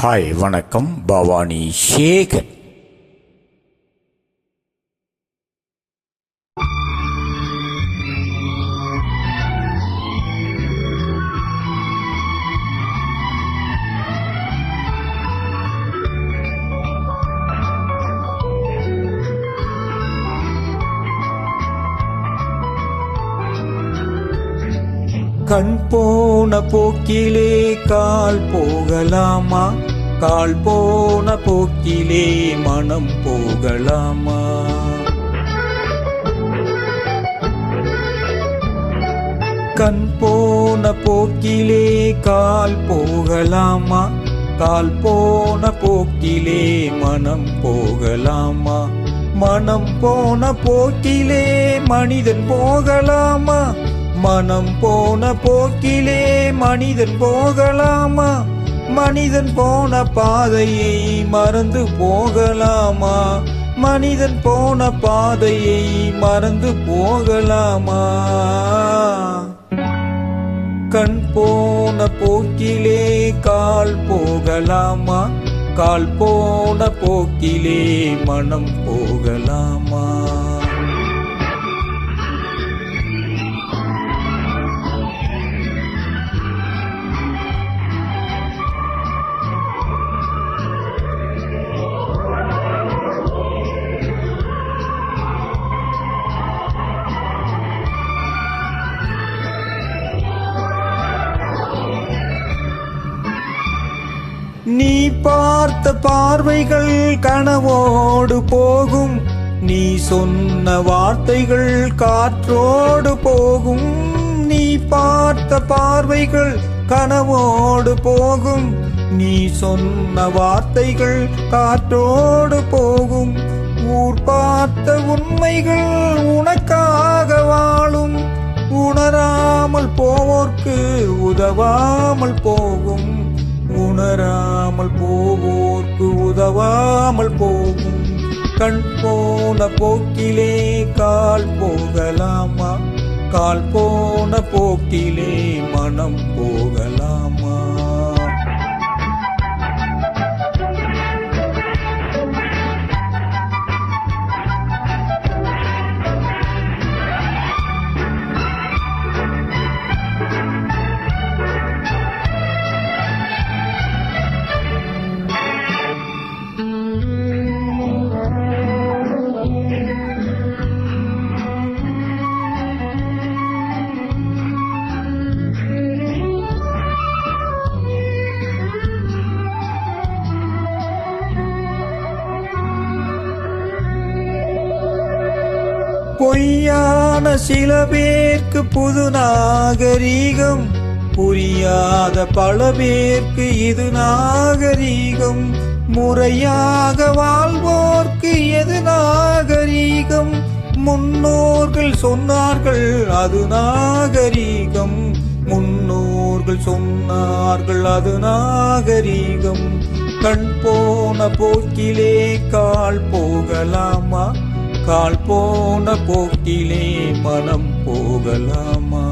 Hi வணக்கம். பவானி சேகர். கண் போன போக்கிலே கால் போகலாமா? கால் போன போக்கிலே மனம் போகலாமா? கண் போன போக்கிலே கால் போகலாமா? கால் போன போக்கிலே மனம் போகலாமா? மனம் போன போக்கிலே மனிதன் போகலாமா? மனம் போன போக்கிலே மனிதன் போகலாமா? மனிதன் போன பாதையை மறந்து போகலாமா? மனிதன் போன பாதையை மறந்து போகலாமா? கண் போன போக்கிலே கால் போகலாமா? கால் போன போக்கிலே மனம் போகலாமா? நீ பார்த்த பார்வைகள் கனவோடு போகும். நீ சொன்ன வார்த்தைகள் காற்றோடு போகும். நீ பார்த்த பார்வைகள் கனவோடு போகும். நீ சொன்ன வார்த்தைகள் காற்றோடு போகும். ஊர் பார்த்த உண்மைகள் உனக்காக வாழும். உணராமல் போவோர்க்கு உதவாமல் போகும். உணராமல் போவோர்க்கு உதவாமல் போகும். கண் போன போக்கிலே கால் போகலாமா? கால் போன போக்கிலே மனம் போகலாமா? பொய்யான சில பேர்க்கு புது நாகரீகம். புரியாத பல பேர்க்கு இது நாகரீகம். முறையாக வாழ்வோர்க்கு எது நாகரீகம்? முன்னோர்கள் சொன்னார்கள் அது நாகரீகம். முன்னோர்கள் சொன்னார்கள் அது நாகரீகம். கண் போன போக்கிலே கால் போகலாமா? கால் போன போக்கிலே மனம் போகலாமா?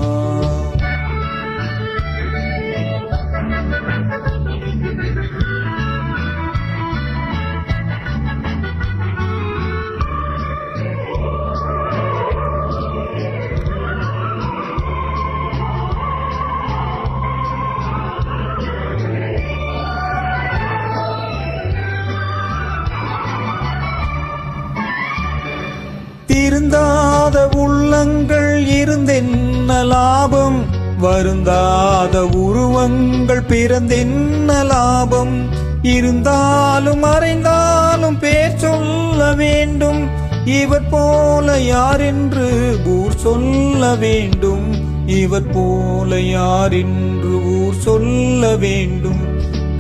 திருந்தாத உள்ளங்கள் இருந்தென்ன லாபம்? வருந்தாத உருவங்கள் பிறந்தென்ன லாபம்? இருந்தாலும் மறைந்தாலும் பேர் சொல்ல வேண்டும். இவர் போல யார் என்று ஊர் சொல்ல வேண்டும். இவர் போல யார் என்று ஊர் சொல்ல வேண்டும்.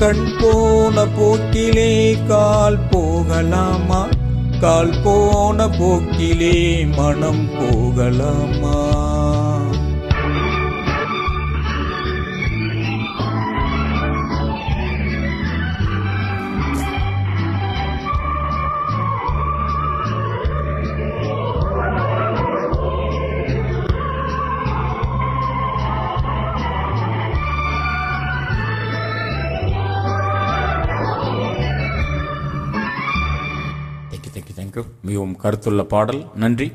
கண் போன போக்கிலே கால் போகலாமா? கால் போன போக்கிலே மனம் போகலாமா? தேங்க்யூ மிகவும் கருத்துள்ள பாடல். நன்றி.